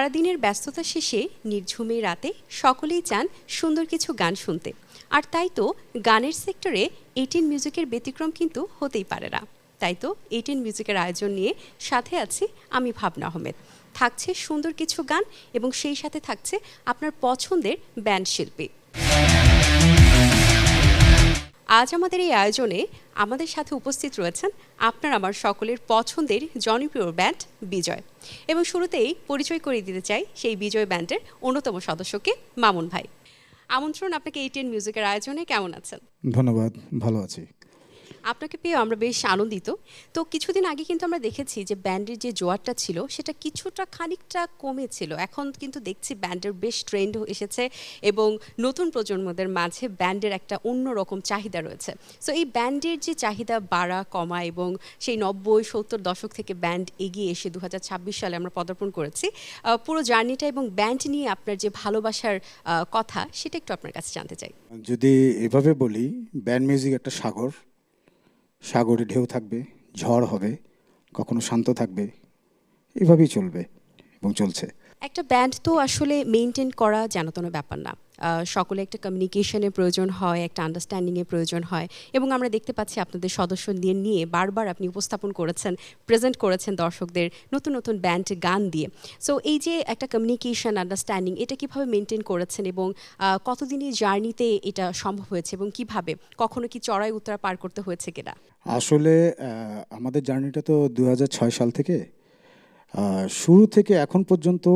সারাদিনের ব্যস্ততা শেষে নির্ঝুমে রাতে সকলেই চান সুন্দর কিছু গান শুনতে। আর তাই তো গানের সেক্টরে 18 মিউজিকের ব্যতিক্রম কিন্তু হতেই পারে না। তাই তো 18 মিউজিকের আয়োজন নিয়ে সাথে আছি আমি ভাবনা আহমেদ। থাকছে সুন্দর কিছু গান এবং সেই সাথে থাকছে আপনার পছন্দের ব্যান্ড শিল্পী। আজ আমাদের এই আয়োজনে আমাদের সাথে উপস্থিত রয়েছেন আপনার আমার সকলের পছন্দের জনপ্রিয় ব্যান্ড বিজয়। এবং শুরুতেই পরিচয় করিয়ে দিতে চাই সেই বিজয় ব্যান্ডের অন্যতম সদস্যকে মামুন ভাই। আমন্ত্রণ আপনাকে 18 মিউজিকের আয়োজনে। কেমন আছেন? ধন্যবাদ, ভালো আছি। আপনাকে পেয়ে আমরা বেশ আনন্দিত। তো কিছুদিন আগে কিন্তু আমরা দেখেছি যে ব্যান্ডের যে জোয়ারটা ছিল সেটা খানিকটা কমেছিল। এখন কিন্তু দেখছি ব্যান্ডের বেশ ট্রেন্ড এসেছে এবং নতুন প্রজন্মদের মাঝে ব্যান্ডের একটা অন্যরকম চাহিদা রয়েছে। সো এই ব্যান্ডের যে চাহিদা বাড়া কমা এবং সেই 90-70 দশক থেকে ব্যান্ড এগিয়ে এসে 2026 সালে আমরা পদার্পণ করেছি, পুরো জার্নিটা এবং ব্যান্ড নিয়ে আপনার যে ভালোবাসার কথা সেটা একটু আপনার কাছে জানতে চাই। যদি এভাবে বলি, ব্যান্ড মিউজিক একটা সাগরে ঢেউ থাকবে, ঝড় হবে, কখনো শান্ত থাকবে, এভাবেই চলবে এবং চলছে। একটা ব্যান্ড তো আসলে মেনটেন করা জানাতন ব্যাপার না। সকলে একটা কমিউনিকেশনের প্রয়োজন হয়, একটা আন্ডারস্ট্যান্ডিংয়ের প্রয়োজন হয় এবং আমরা দেখতে পাচ্ছি আপনাদের সদস্য নিয়ে বারবার আপনি উপস্থাপন করেছেন, প্রেজেন্ট করেছেন দর্শকদের নতুন নতুন ব্যান্ড গান দিয়ে। সো এই যে একটা কমিউনিকেশন, আন্ডারস্ট্যান্ডিং, এটা কিভাবে মেনটেন করেছেন এবং কতদিনের জার্নিতে এটা সম্ভব হয়েছে এবং কিভাবে, কখনো কি চড়াই উতরা পার করতে হয়েছে কিনা? আসলে আমাদের জার্নিটা তো 2006 সাল থেকে শুরু থেকে এখন পর্যন্ত,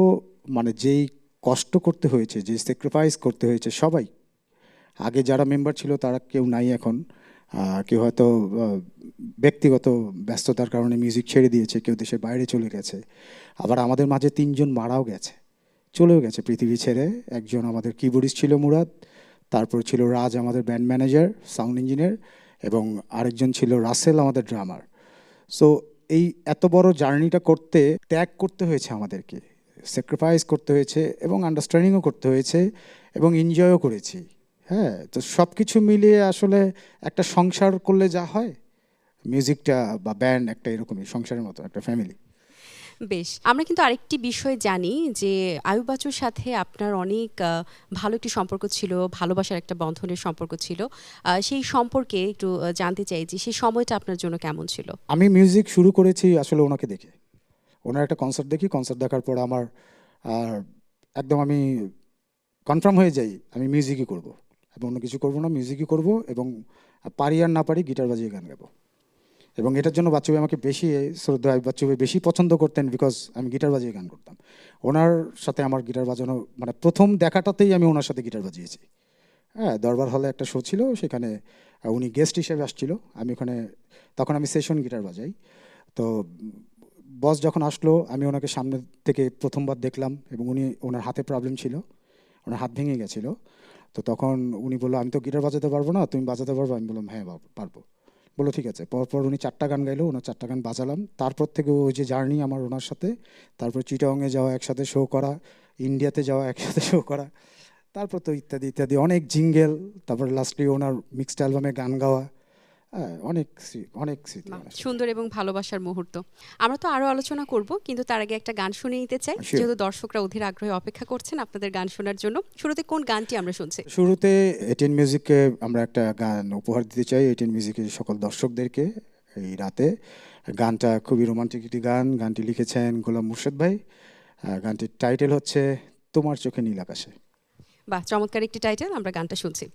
মানে যেই কষ্ট করতে হয়েছে, যে স্যাক্রিফাইস করতে হয়েছে সবাই। আগে যারা মেম্বার ছিল তারা কেউ নাই এখন। কেউ হয়তো ব্যক্তিগত ব্যস্ততার কারণে মিউজিক ছেড়ে দিয়েছে, কেউ দেশের বাইরে চলে গেছে। আবার আমাদের মাঝে 3 জন মারাও গেছে, চলেও গেছে পৃথিবী ছেড়ে। একজন আমাদের কিবোর্ডিস্ট ছিল মুরাদ, তারপর ছিল রাজ আমাদের ব্যান্ড ম্যানেজার, সাউন্ড ইঞ্জিনিয়ার, এবং আরেকজন ছিল রাসেল আমাদের ড্রামার। সো এই এত বড় জার্নিটা করতে ত্যাগ করতে হয়েছে আমাদেরকে, স্যাক্রিফাইস করতে হয়েছে এবং আন্ডারস্ট্যান্ডিংও করতে হয়েছে এবং এনজয়ও করেছি। হ্যাঁ, তো সব কিছু মিলিয়ে আসলে একটা সংসার করলে যা হয়, মিউজিকটা বা ব্যান্ড একটা এরকমই সংসারের মতো একটা ফ্যামিলি। বেশ, আমরা কিন্তু আরেকটি বিষয় জানি যে আয়ুব বাচ্চুর সাথে আপনার অনেক ভালো একটি সম্পর্ক ছিল, ভালোবাসার একটা বন্ধনের সম্পর্ক ছিল। সেই সম্পর্কে একটু জানতে চাই যে সেই সময়টা আপনার জন্য কেমন ছিল? আমি মিউজিক শুরু করেছি আসলে ওনাকে দেখে। ওনার একটা কনসার্ট দেখি, কনসার্ট দেখার পর আমার একদম আমি কনফার্ম হয়ে যাই আমি মিউজিকই করব, এবং অন্য কিছু করব না, মিউজিকই করব, এবং পারি আর না পারি গিটার বাজিয়ে গান গাবো। এবং এটার জন্য বাচ্চু ভাই আমাকে বেশি, শ্রদ্ধা বাচ্চু ভাই বেশি পছন্দ করতেন, বিকজ আমি গিটার বাজিয়ে গান করতাম। ওনার সাথে আমার গিটার বাজানো, মানে প্রথম দেখাটাতেই আমি ওনার সাথে গিটার বাজিয়েছি। হ্যাঁ, দরবার হলে একটা শো ছিল, সেখানে উনি গেস্ট হিসেবে আসছিল। আমি ওখানে, তখন আমি সেশন গিটার বাজাই। তো বস যখন আসলো, আমি ওনাকে সামনে থেকে প্রথমবার দেখলাম এবং ওনার হাতে প্রবলেম ছিল, ওনার হাত ভেঙে গেছিলো। তো তখন উনি বললো, আমি তো গিটার বাজাতে পারবো না, তুমি বাজাতে পারবো? আমি বললাম হ্যাঁ পারবো। বললো ঠিক আছে। পরপর উনি 4টা গান গাইলো, ওনার 4টা গান বাজালাম। তারপর থেকে ওই যে জার্নি আমার ওনার সাথে, তারপর চিটাগংয়ে যাওয়া, একসাথে শো করা, ইন্ডিয়াতে যাওয়া, একসাথে শো করা, তারপর তো ইত্যাদি ইত্যাদি অনেক জিঙ্গেল, তারপর লাস্টলি ওনার মিক্সড অ্যালবামে গান গাওয়া, অনেক স্মৃতি। সুন্দর এবং ভালোবাসার মুহূর্ত। আমরা তো আরো আলোচনা করব, কিন্তু তার আগে একটা গান শুনে নিতে চাই, যেহেতু দর্শকরা অধীর আগ্রহে অপেক্ষা করছেন আপনাদের গান শোনার জন্য। শুরুতে কোন গানটি আমরা শুনছি? শুরুতে 18 মিউজিককে আমরা একটা গান উপহার দিতে চাই, 18 মিউজিকের সকল দর্শকদেরকে এই রাতে। গানটা খুবই রোমান্টিক একটি গান। গানটি লিখেছেন গোলাম মুর্শেদ ভাই। গানটির টাইটেল হচ্ছে তোমার চোখে নীল আকাশে। বাহ, চমৎকার একটি টাইটেল। আমরা গানটা শুনছি।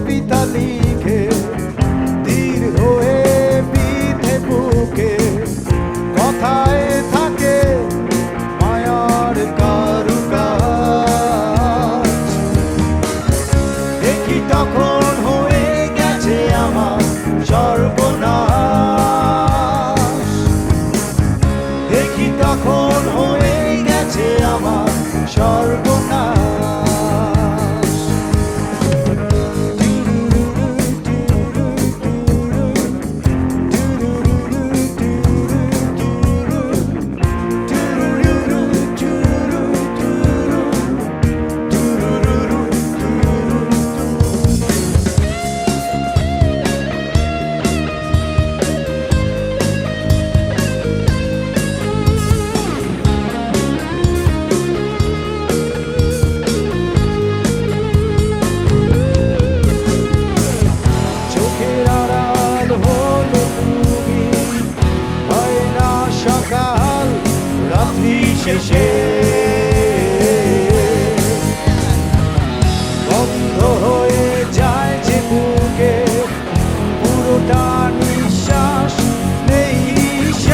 কবিতা লিখে ধীর হয়ে বিধে বুকে কথায় থাকে মায়ার কারুকাজ। দেখি তখন হয়ে গেছে আমার সর্বনাশ, দেখি তখন হয়ে গেছে আমার সর্বনাশ। চোখের আড়াল হলো তুমি, হয় না সকাল রাত্রি শেষে, বন্ধ হয়ে যায় যে বুকে পুরোটা নিঃশ্বাস নেই নিঃশ্বাস।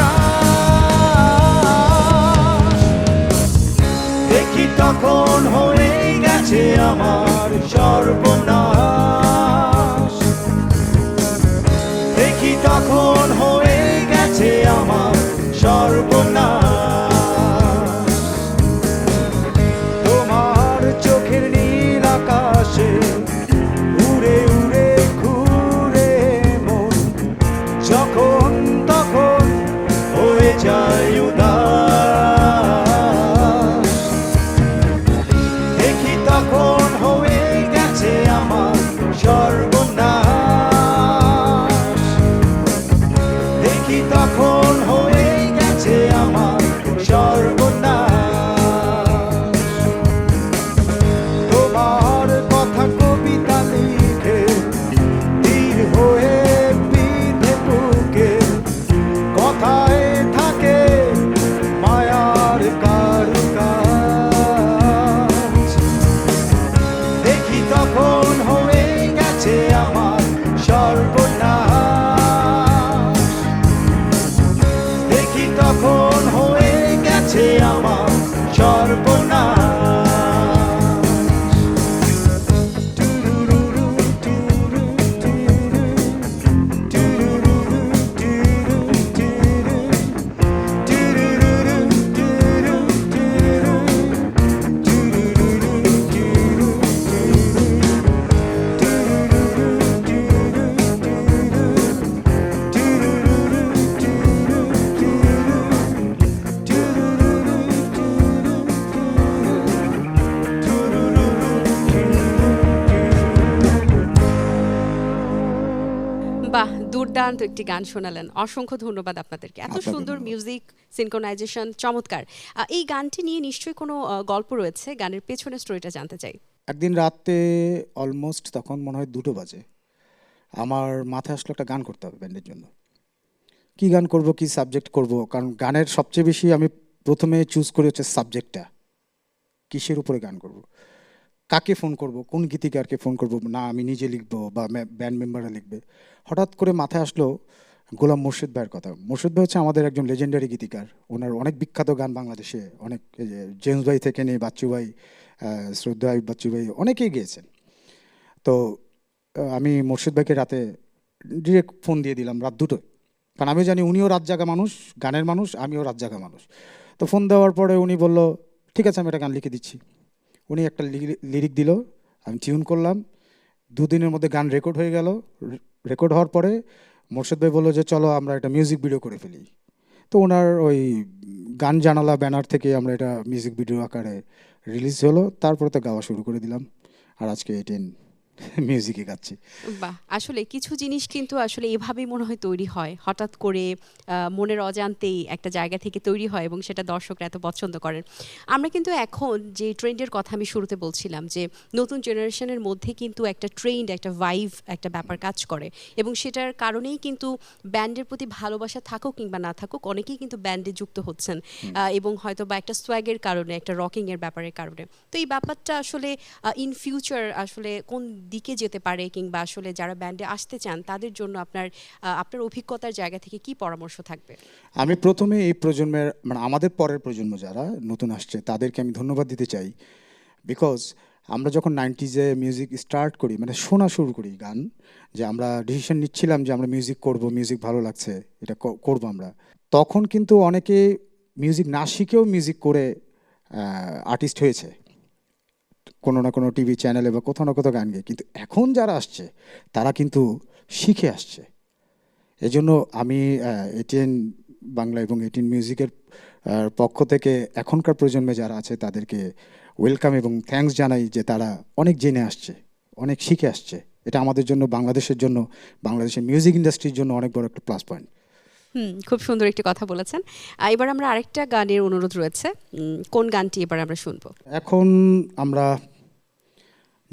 দেখি তখন হয়ে গেছে আমার সর্বনাশ, দেখি তখন হয়ে গেছে আমার সর্বনাশ। তোমার চোখের নীল আকাশে উড়ে উড়ে ঘুরে মন যখন তখন হয়ে যায় উদাস। দেখি তখন হয়ে গেছে আমার সর্বনাশ, দেখি তখন হয়ে গেছে আমার সর্বনাশ। তোমার কথা কবিতা লিখে ধীর হয়ে বিধে বুকে কথায় থাকে মায়ার কারুকাজ। দেখি তখন হয়ে গেছে আমার সর্বনাশ, দেখি তখন হয়ে গেছে আমার সর্বনাশ। বাহ, দুর্দান্ত একটি গান শোনালেন। অসংখ্য ধন্যবাদ আপনাদেরকে। এত আপনাকে সুন্দর ধন্যবাদ। মিউজিক সিনক্রোনাইজেশন, চমৎকার। এই গানটি নিয়ে নিশ্চয়ই কোনো গল্প রয়েছে, গানের পেছনে স্টোরিটা জানতে চাই। একদিন রাতে অলমোস্ট তখন মনে হয় 2টো বাজে, আমার মাথায় আসলো একটা গান করতে হবে ব্যান্ডের জন্য। কি গান করব, কি সাবজেক্ট করব, কারণ গানের সবচেয়ে বেশি আমি প্রথমে চুজ করি হচ্ছে সাবজেক্টটা, কিসের উপরে গান করব, কাকে ফোন করব, কোন গীতিকারকে ফোন করব, না আমি নিজে লিখবো বা ব্যান্ড মেম্বাররা লিখবে। হঠাৎ করে মাথায় আসলো গোলাম মুর্শিদ ভাইয়ের কথা। মুর্শিদ ভাই হচ্ছে আমাদের একজন লেজেন্ডারি গীতিকার, ওনার অনেক বিখ্যাত গান বাংলাদেশে অনেক, এই যে জেমস ভাই থেকে নিয়ে বাচ্চু ভাই, শ্রদ্ধা আইয়ুব বাচ্চু ভাই অনেকেই গেয়েছেন। তো আমি মুর্শিদ ভাইকে রাতে ডিরেক্ট ফোন দিয়ে দিলাম রাত 2টোয়, কারণ আমি জানি উনিও রাত জাগা মানুষ, গানের মানুষ, আমিও রাত জাগা মানুষ। তো ফোন দেওয়ার পরে উনি বলল ঠিক আছে আমি একটা গান লিখে দিচ্ছি। উনি একটা লিরিক দিল, আমি টিউন করলাম, 2 দিনের মধ্যে গান রেকর্ড হয়ে গেল। রেকর্ড হওয়ার পরে মোর্শেদ ভাই বললো যে চলো আমরা একটা মিউজিক ভিডিও করে ফেলি। তো ওনার ওই গান জানালা ব্যানার থেকে আমরা এটা মিউজিক ভিডিও আকারে রিলিজ হলো, তারপরে তো গাওয়া শুরু করে দিলাম, আর আজকে 18 মিউজিকই গাচ্ছি। বাহ, আসলে কিছু জিনিস কিন্তু আসলে এভাবেই মনে হয় তৈরি হয়, হঠাৎ করে মনের অজান্তেই একটা জায়গা থেকে তৈরি হয় এবং সেটা দর্শকরা এত পছন্দ করেন। আমরা কিন্তু এখন যে ট্রেন্ডের কথা আমি শুরুতে বলছিলাম, যে নতুন জেনারেশনের মধ্যে কিন্তু একটা ট্রেন্ড, একটা ভাইভ, একটা ব্যাপার কাজ করে এবং সেটার কারণেই কিন্তু ব্যান্ডের প্রতি ভালোবাসা থাকুক কিংবা না থাকুক, অনেকেই কিন্তু ব্যান্ডে যুক্ত হচ্ছেন এবং হয়তো বা একটা সোয়াগের কারণে, একটা রকিংয়ের ব্যাপারের কারণে। তো এই ব্যাপারটা আসলে ইন ফিউচার আসলে কোন দিকে যেতে পারে, কিংবা আসলে যারা ব্যান্ডে আসতে চান তাদের জন্য আপনার অভিজ্ঞতার জায়গা থেকে কি পরামর্শ থাকবে? আমি প্রথমে এই প্রজন্মের মানে আমাদের পরের প্রজন্ম যারা নতুন আসছে তাদেরকে আমি ধন্যবাদ দিতে চাই। বিকজ আমরা যখন 90s মিউজিক স্টার্ট করি, মানে শোনা শুরু করি গান, যে আমরা ডিসিশন নিচ্ছিলাম যে আমরা মিউজিক করব, মিউজিক ভালো লাগছে, এটা করব আমরা, তখন কিন্তু অনেকে মিউজিক না শিখেও মিউজিক করে আর্টিস্ট হয়েছে কোনো না কোনো টিভি চ্যানেলে বা কোথাও না কোথাও গান গেয়ে। কিন্তু এখন যারা আসছে তারা কিন্তু শিখে আসছে। এজন্য আমি এটিএন বাংলা এবং এটিএন মিউজিকের পক্ষ থেকে এখনকার প্রজন্মে যারা আছে তাদেরকে ওয়েলকাম এবং থ্যাঙ্কস জানাই যে তারা অনেক জেনে আসছে, অনেক শিখে আসছে। এটা আমাদের জন্য, বাংলাদেশের জন্য, বাংলাদেশের মিউজিক ইন্ডাস্ট্রির জন্য অনেক বড় একটা প্লাস পয়েন্ট। খুব সুন্দর একটি কথা বলেছেন। এবার আমরা আরেকটা গানের অনুরোধ রয়েছে, কোন গানটি এবার আমরা শুনবো? এখন আমরা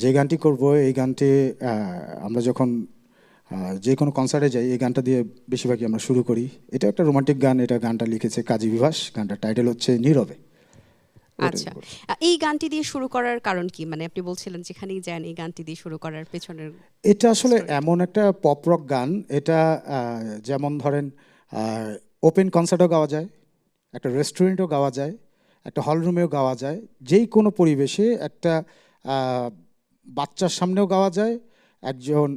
যে গানটি করব, এই গানটি আমরা যখন যে কোনো কনসার্টে যাই এই গানটা দিয়ে বেশিরভাগই আমরা শুরু করি। এটা একটা রোমান্টিক গান, এটা গানটা লিখেছে কাজী বিভাস, গানটার টাইটেল হচ্ছে নীরবে। আচ্ছা, এই গানটি দিয়ে শুরু করার কারণ কি? মানে আপনি বলছিলেন যেখানেই যান এই গানটি দিয়ে শুরু করার পেছনের। এটা আসলে এমন একটা পপ রক গান, এটা যেমন ধরেন ওপেন কনসার্টও গাওয়া যায়, একটা রেস্টুরেন্টও গাওয়া যায়, একটা হল রুমেও গাওয়া যায়, যেই কোনো পরিবেশে, একটা বাচ্চার সামনেও গাওয়া যায়, একজন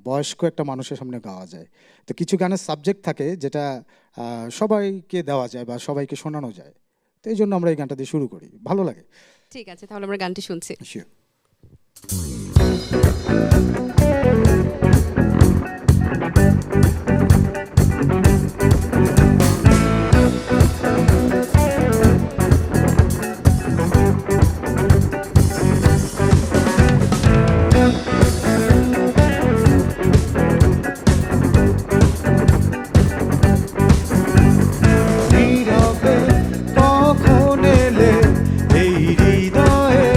বয়স্ক একটা মানুষের সামনে গাওয়া যায়। তো কিছু গানের সাবজেক্ট থাকে যেটা সবাইকে দেওয়া যায় বা সবাইকে শোনানো যায়। তো এই জন্য আমরা এই গানটা দিয়ে শুরু করি, ভালো লাগে। ঠিক আছে, তাহলে আমরা গানটি শুনছি। শিওর। নীরবে কখন এলে এই হৃদয়ে,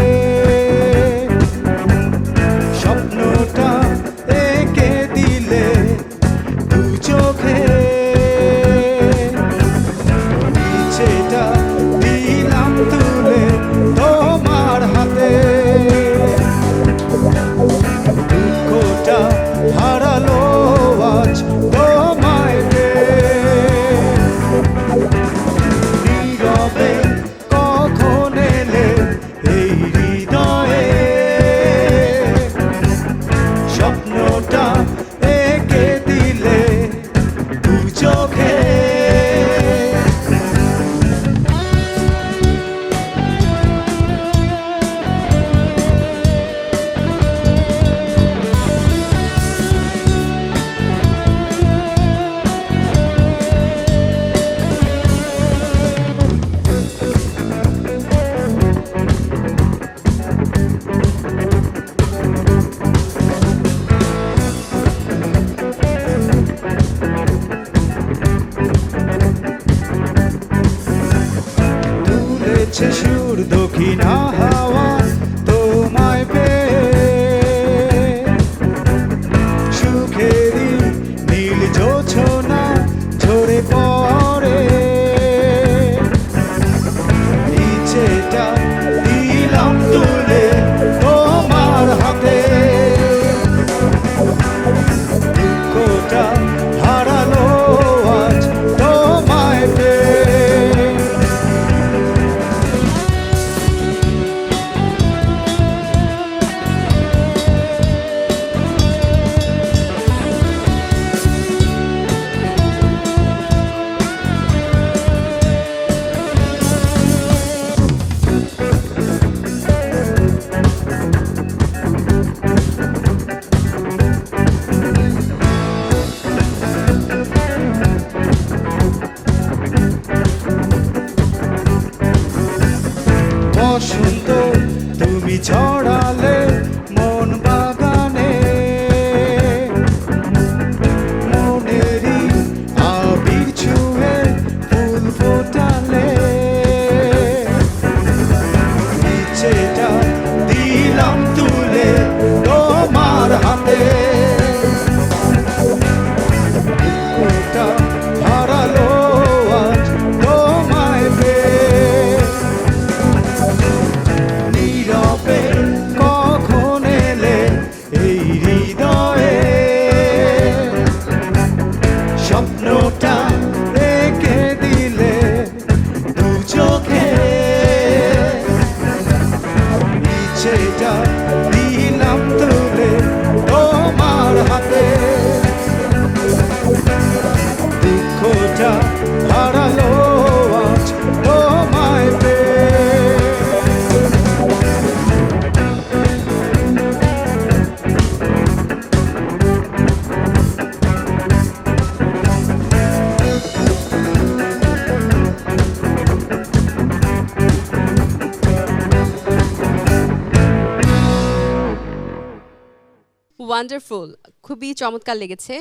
ওয়ান্ডারফুল, খুবই চমৎকার লেগেছে।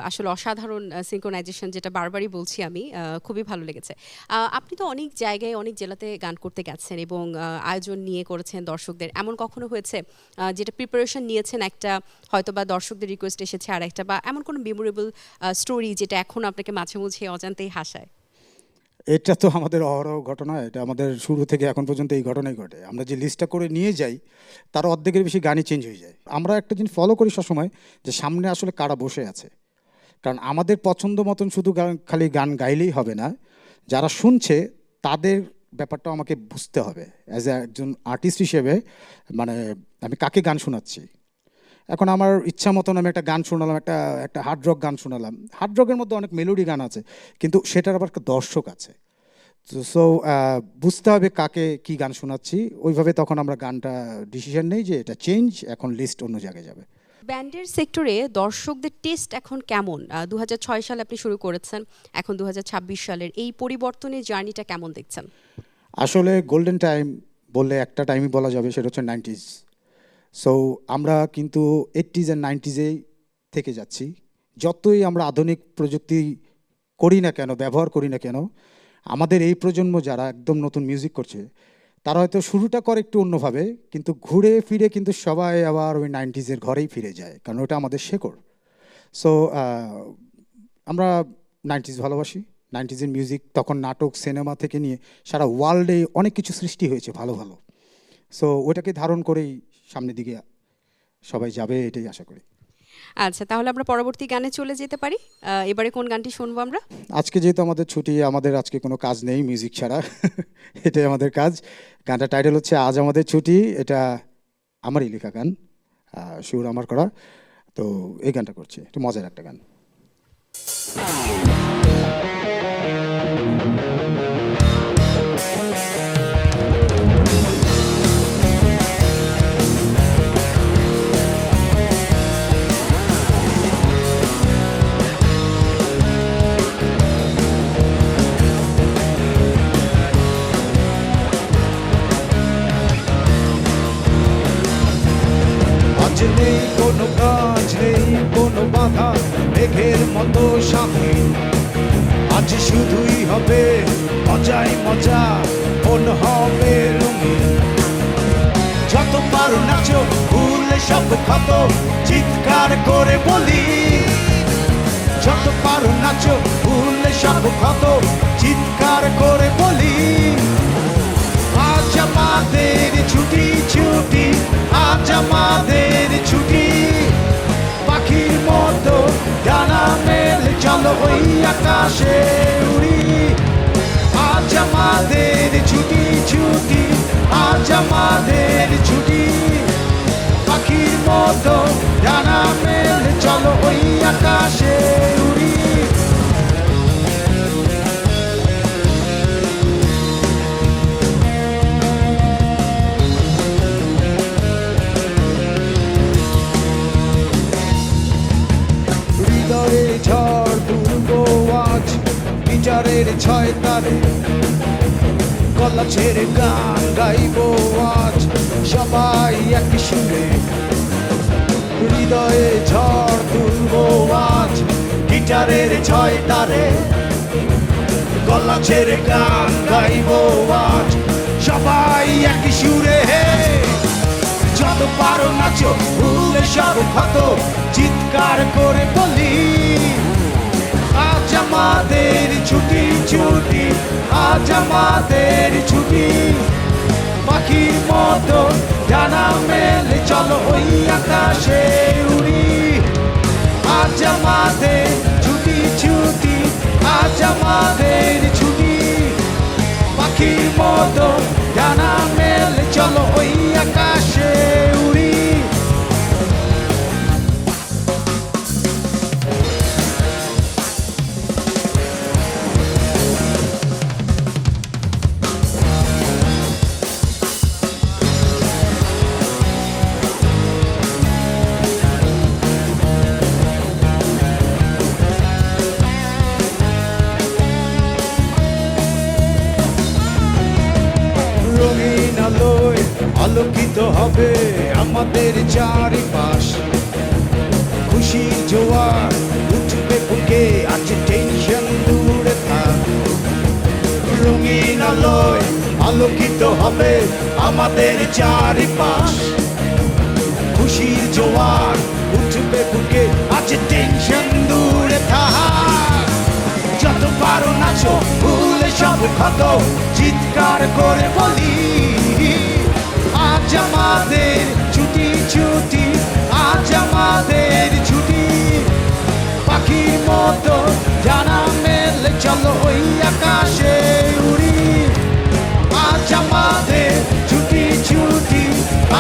আসলে অসাধারণ সিনক্রোনাইজেশন, যেটা বারবারই বলছি আমি, খুবই ভালো লেগেছে। আপনি তো অনেক জায়গায় অনেক জেলাতে গান করতে গেছেন এবং আয়োজন নিয়ে করেছেন দর্শকদের। এমন কখনো হয়েছে যেটা প্রিপারেশন নিয়েছেন একটা, হয়তো বা দর্শকদের রিকোয়েস্ট এসেছে আর একটা, বা এমন কোনো মেমোরেবল স্টোরি যেটা এখন আপনাকে মাঝে মাঝে অজান্তেই হাসায়? এটা তো আমাদের অহরহ ঘটনা, এটা আমাদের শুরু থেকে এখন পর্যন্ত এই ঘটনাই ঘটে। আমরা যে লিস্টটা করে নিয়ে যাই তার অর্ধেকের বেশি গানই চেঞ্জ হয়ে যায়। আমরা একটা জিনিস ফলো করি সবসময়, যে সামনে আসলে কারা বসে আছে। কারণ আমাদের পছন্দ মতন শুধু খালি গান গাইলেই হবে না, যারা শুনছে তাদের ব্যাপারটাও আমাকে বুঝতে হবে। অ্যাজ এ একজন আর্টিস্ট হিসেবে, মানে আমি কাকে গান শোনাচ্ছি। এখন আমার ইচ্ছা মতন আমি একটা গান শোনালাম, একটা একটা হার্ড রক গান শোনালাম। হার্ড রকের মধ্যে অনেক মেলোডি গান আছে, কিন্তু সেটার আবার একটা দর্শক আছে। সো বুঝতে হবে কাকে কি গান শোনাচ্ছি, ওইভাবে তখন আমরা গানটা ডিসিশন নেই যে এটা চেঞ্জ, এখন লিস্ট অন্য জায়গায় যাবে। ব্যান্ডের সেক্টরে দর্শকদের টেস্ট এখন কেমন? 2006 সালে আপনি শুরু করেছেন, এখন 2026 সালের এই পরিবর্তনের জার্নিটা কেমন দেখছেন? আসলে গোল্ডেন টাইম বললে একটা টাইমই বলা যাবে, সেটা হচ্ছে 90s। সো আমরা কিন্তু 80s অ্যান্ড 90sেই থেকে যাচ্ছি। যতই আমরা আধুনিক প্রযুক্তি করি না কেন, ব্যবহার করি না কেন, আমাদের এই প্রজন্ম যারা একদম নতুন মিউজিক করছে, তারা হয়তো শুরুটা করে একটু অন্যভাবে, কিন্তু ঘুরে ফিরে কিন্তু সবাই আবার ওই 90sের ঘরেই ফিরে যায়, কারণ ওটা আমাদের শেকড়। সো আমরা 90s ভালোবাসি। 90sের মিউজিক, তখন নাটক সিনেমা থেকে নিয়ে সারা ওয়ার্ল্ডে অনেক কিছু সৃষ্টি হয়েছে ভালো ভালো। সো ওটাকে ধারণ করেই সামনের দিকে সবাই যাবে, এটাই আশা করি। আচ্ছা, তাহলে আমরা পরবর্তী গানে চলে যেতে পারি। এবারে কোন গানটি শুনবো আমরা? আজকে যেহেতু আমাদের ছুটি, আমাদের আজকে কোনো কাজ নেই মিউজিক ছাড়া, এটাই আমাদের কাজ। গানটা টাইটেল হচ্ছে আজ আমাদের ছুটি। এটা আমারই লেখা গান, সুর আমার করা। তো এই গানটা করছি, একটু মজার একটা গান। আজ নেই কোনো কাজ, নেই কোনো বাধা, মেঘের মতো সাথে। আজ শুধুই হবে মজাই মজা, মন হবে রঙিন। যত পারো নাচো, ভুলে সব ক্ষত, চিৎকার করে বলি। যত পারো নাচো, ভুলে সব ক্ষত, চিৎকার করে বলি। আজ আমাদের ছুটি ছুটি, আজ আমাদের ছুটি। পাখির মতো ডানা মেলে চলো ওই আকাশে উড়ি। আজ আমাদের ছুটি ছুটি, আজ আমাদের ছুটি। পাখির মতো ডানা মেলে চলো ওই আকাশে উড়ি। হৃদয়ে ঝড় তুলবো আজ, বিচারের ছয় তারে। গলা ছেড়ে গান গাইবো আজ, সবাই এক সুরে। হৃদয়ে ঝড় তুলবো আজ, গিটারের ছয় তারে। গলা ছেড়ে গান গাইবো আজ, সবাই এক সুরে। যত পারো নাচো, ভুলে সব ক্ষত, চিৎকার করে বলি। আজ আমাদের ছুটি ছুটি, আজ আমাদের ছুটি। পাখির মতো ডানা মেলে চলো ওই আকাশে উড়ি। আজ আমাদের ছুটি ছুটি, আজ আমাদের ছুটি। পাখির মতো ডানা মেলে চলো ওই আকাশে উড়ি। রঙিন আলোয় আলোকিত হবে আমাদের চারিপাশ। আলোয় আলোকিত হবে আমাদের চারিপাশ খুশির জোয়ার উঠবে বুকে আজ টেনশন দূরে থাক যত পারো নাচো ভুলে সব ক্ষত চিৎকার করে বলি আজ আমাদের ছুটি ছুটি আজ আমাদের ছুটি পাখির মতো জানা মেলে চলো ওই আকাশে উড়ি আজ আমাদের ছুটি ছুটি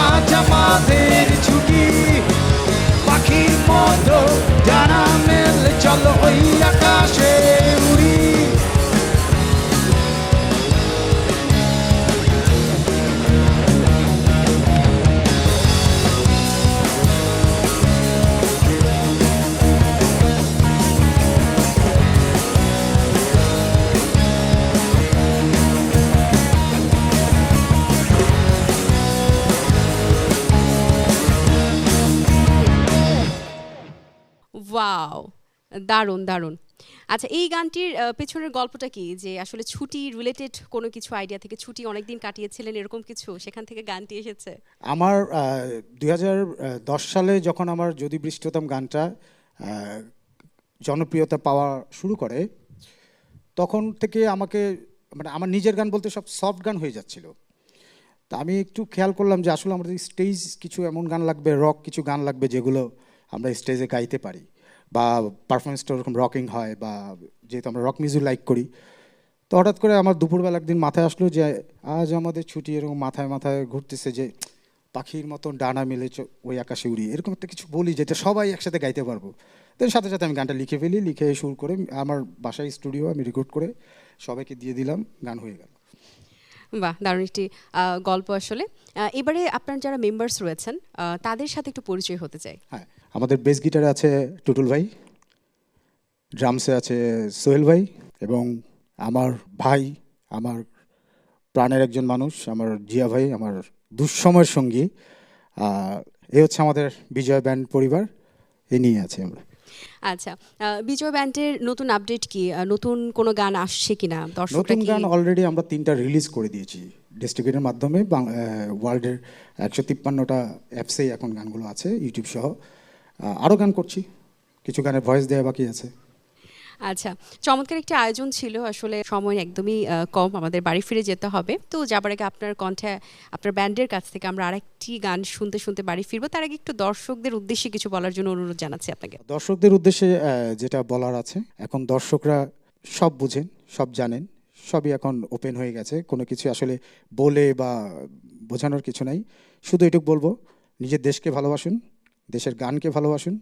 আজ আমাদের ছুটি পাখির মতো জানা মেলে চলো ওই আকাশে উড়ি ওয়াও, দারুণ দারুণ। আচ্ছা, এই গানটির পেছনের গল্পটা কি, যে আসলে ছুটি রিলেটেড কোনো কিছু আইডিয়া থেকে, ছুটি অনেকদিন কাটিয়েছিলেন এরকম কিছু, সেখান থেকে গানটি এসেছে? আমার 2010 সালে যখন আমার যদি বৃষ্টি হতাম গানটা জনপ্রিয়তা পাওয়া শুরু করে, তখন থেকে আমাকে মানে আমার নিজের গান বলতে সব সফট গান হয়ে যাচ্ছিল। তা আমি একটু খেয়াল করলাম যে আসলে আমাদের স্টেজ কিছু এমন গান লাগবে, রক কিছু গান লাগবে যেগুলো আমরা স্টেজে গাইতে পারি বা পারফরমেন্সটা ওরকম রকিং হয়, বা যেহেতু আমরা রক মিউজিক লাইক করি। তো হঠাৎ করে আমার দুপুরবেলা একদিন মাথায় আসলো যে আজ আমাদের ছুটি, এরকম মাথায় মাথায় ঘুরতেছে যে পাখির মতন ডানা মেলে ওই আকাশে উড়ি, এরকম একটা কিছু বলি যেটা সবাই একসাথে গাইতে পারবো। তো সাথে সাথে আমি গানটা লিখে ফেলি, লিখে সুর করে আমার বাসায় স্টুডিও আমি রেকর্ড করে সবাইকে দিয়ে দিলাম, গান হয়ে গেল। বাহ, দারুণ একটি গল্প আসলে। এবারে আপনার যারা মেম্বার্স রয়েছেন তাদের সাথে একটু পরিচয় হতে চাই। হ্যাঁ, আমাদের বেস গিটারে আছে টুটুল ভাই, ড্রামসে আছে সোহেল ভাই, এবং আমার ভাই, আমার প্রাণের একজন মানুষ, আমার জিয়া ভাই, আমার দুঃসময়ের সঙ্গী। এই হচ্ছে আমাদের বিজয় ব্যান্ড পরিবার, এ নিয়ে আছি আমরা। আচ্ছা, বিজয় ব্যান্ডের নতুন আপডেট কি? নতুন কোনো গান আসছে কিনা? দর্শকরা নতুন কি? গান অলরেডি আমরা 3টা রিলিজ করে দিয়েছি ডিস্ট্রিবিউটরের মাধ্যমে। ওয়ার্ল্ডের 153টা অ্যাপসেই এখন গানগুলো আছে, ইউটিউব সহ। আরও গান করছি, কিছু গানের ভয়েস দেওয়া বাকি আছে। আচ্ছা, চমৎকার একটি আয়োজন ছিল আসলে। সময় একদমই কম, আমাদের বাড়ি ফিরে যেতে হবে। তো যাবার আগে আপনার কণ্ঠে, আপনার ব্যান্ডের কাছ থেকে আমরা আরেকটি গান শুনতে শুনতে বাড়ি ফিরবো। তার আগে একটু দর্শকদের উদ্দেশ্যে কিছু বলার জন্য অনুরোধ জানাচ্ছি আপনাকে। দর্শকদের উদ্দেশ্যে যেটা বলার আছে, এখন দর্শকরা সব বুঝেন, সব জানেন, সবই এখন ওপেন হয়ে গেছে। কোনো কিছু আসলে বলে বা বোঝানোর কিছু নাই। শুধু এটুকু বলবো, নিজের দেশকে ভালোবাসুন, দেশের গানকে ভালোবাসুন,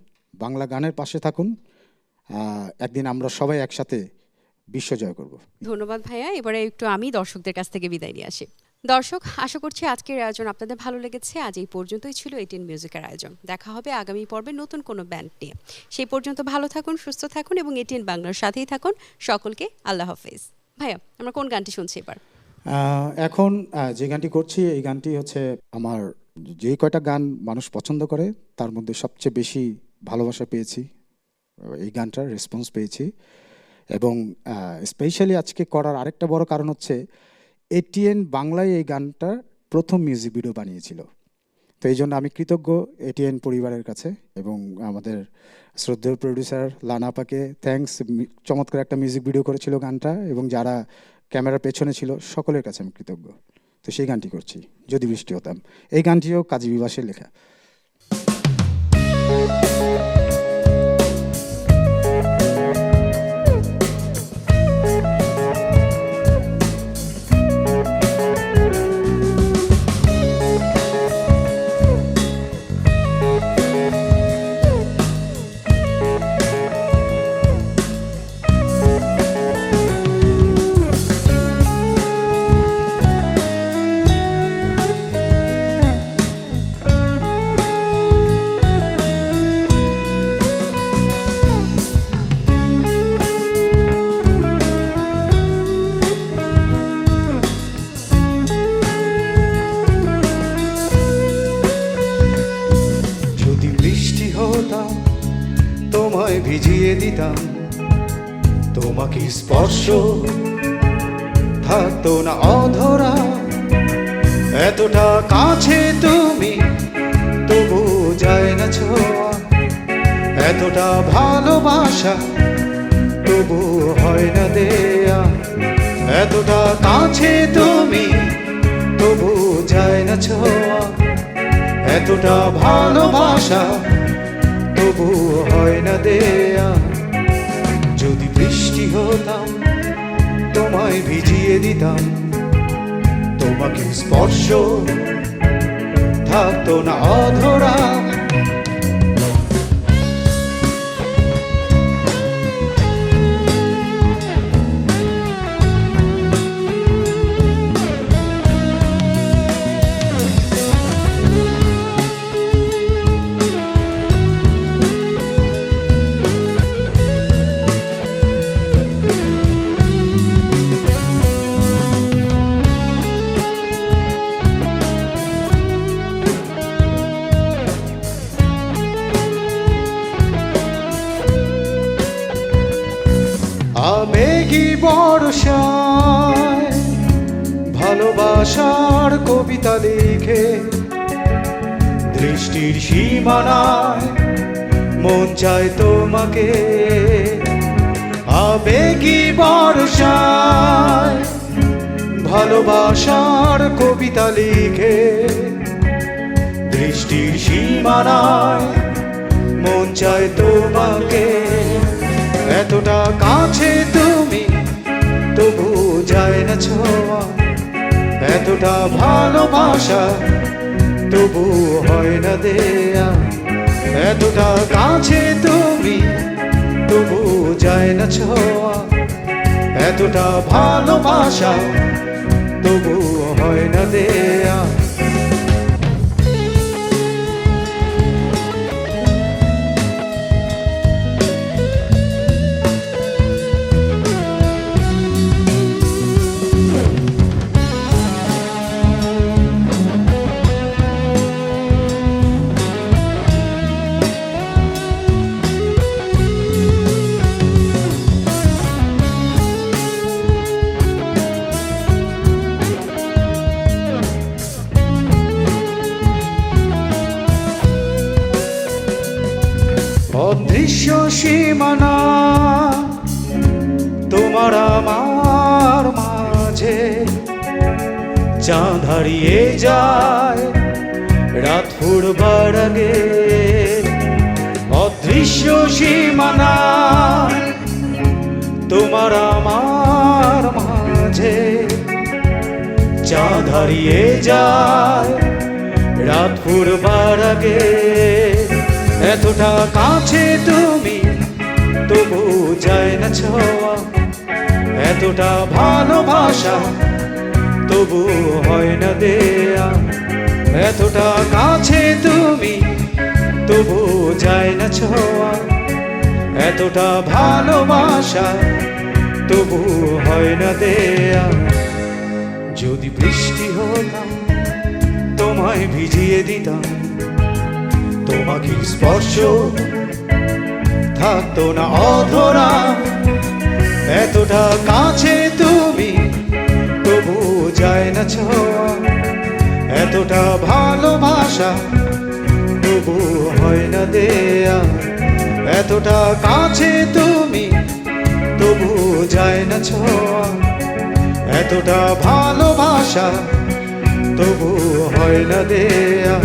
বাংলা গানের পাশে থাকুন। একদিন আমরা সবাই একসাথে বিশ্ব জয় করব। ধন্যবাদ ভাইয়া। এবারে একটু আমি দর্শকদের কাছ থেকে বিদায় নিয়ে আসি। দর্শক, আশা করছি আজকের আয়োজন আপনাদের ভালো লেগেছে। আজ এই পর্যন্তই ছিল এটিএন মিউজিকের আয়োজন। দেখা হবে আগামী পর্বে নতুন কোনো ব্যান্ড নিয়ে। সেই পর্যন্ত ভালো থাকুন, সুস্থ থাকুন এবং এটিএন বাংলার সাথেই থাকুন। সকলকে আল্লাহ হাফেজ। ভাইয়া, আমরা কোন গানটি শুনছি এবার? এখন যে গানটি করছি, এই গানটি হচ্ছে আমার যে কয়টা গান মানুষ পছন্দ করে তার মধ্যে সবচেয়ে বেশি ভালোবাসা পেয়েছি, এই গানটার রেসপন্স পেয়েছি। এবং স্পেশালি আজকে করার আরেকটা বড় কারণ হচ্ছে এটিএন বাংলায় এই গানটা প্রথম মিউজিক ভিডিও বানিয়েছিল। তো এই জন্য আমি কৃতজ্ঞ এটিএন পরিবারের কাছে এবং আমাদের শ্রদ্ধেয় প্রডিউসার লানাপাকে থ্যাঙ্কস। চমৎকার একটা মিউজিক ভিডিও করেছিল গানটা, এবং যারা ক্যামেরার পেছনে ছিল সকলের কাছে আমি কৃতজ্ঞ। তো সেই গানটি করছি, যদি বৃষ্টি হতাম। এই গানটিও কাজী বিবাসের লেখা। তোমায় ভিজিয়ে দিতাম, তোমাকে স্পর্শ থাকতো না অধরা। এতটা কাছে তুমি তবু যায় না ছোঁয়া, এতটা ভালোবাসা তবু হয় না দেয়া। এতটা কাছে তুমি তবু যায় না ছোঁয়া, এতটা ভালোবাসা তবু হয় না দেয়া। যদি বৃষ্টি হতাম তোমায় ভিজিয়ে দিতাম, তোমাকে স্পর্শ থাকতো না অধরা। আবেগী বর্ষায় ভালোবাসার কবিতা লিখে, দৃষ্টির সীমানায় মন চায় তোমাকে। আবেগী বর্ষায় ভালোবাসার কবিতা লিখে, দৃষ্টির সীমানায় মন চায় তোমাকে। এতটা কাছে তুমি তবু যায় না ছোঁয়া, এতটা ভালোবাসা তবু হয় না দেয়া। এতটা কাছে তুমি তবু যায় না ছোঁয়া, এতটা ভালোবাসা তবু হয় না দেয়া। অদৃশ্য সীমানা তোমার আমার মাঝে, চাঁদ হারিয়ে যায় রাত ফুরবার আগে। অদৃশ্য সীমানা তোমার আমার মাঝে, চাঁদ হারিয়ে যায় রাত ফুরবার আগে। এতটা কাছে তুমি তবু যায় না ছোঁয়া, এতটা ভালোবাসা তবু হয় না দেয়া। এতটা কাছে তুমি তবু যায় না ছোঁয়া, এতটা ভালোবাসা তবু হয় না দেয়া। যদি বৃষ্টি হতাম তোমায় ভিজিয়ে দিতাম, তোমাকে স্পর্শ থাকতো না অধরা। এতটা কাছে তুমি তবু যায় না ছোঁয়া, এতটা ভালোবাসা তবু হয় না দেয়া। এতটা কাছে তুমি তবু যায় না ছোঁয়া, এতটা ভালোবাসা তবু হয় না দেয়া।